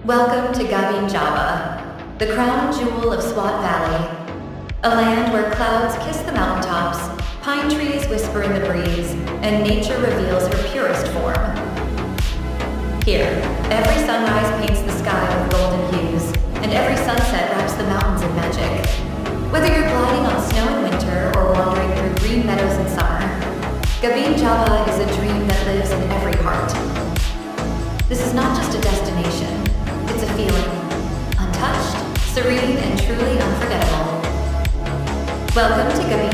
Welcome to Gabeen Jabba, the crown jewel of Swat Valley, a land where clouds kiss the mountaintops, pine trees whisper in the breeze, and nature reveals her purest form. Here, every sunrise paints the sky with golden hues, and every sunset wraps the mountains in magic. Whether you're gliding on snow in winter or wandering through green meadows in summer, Gabin Jabba is a dream that lives in every heart. This is not just a destination, it's a feeling, untouched, serene, and truly unforgettable. Welcome to Gabin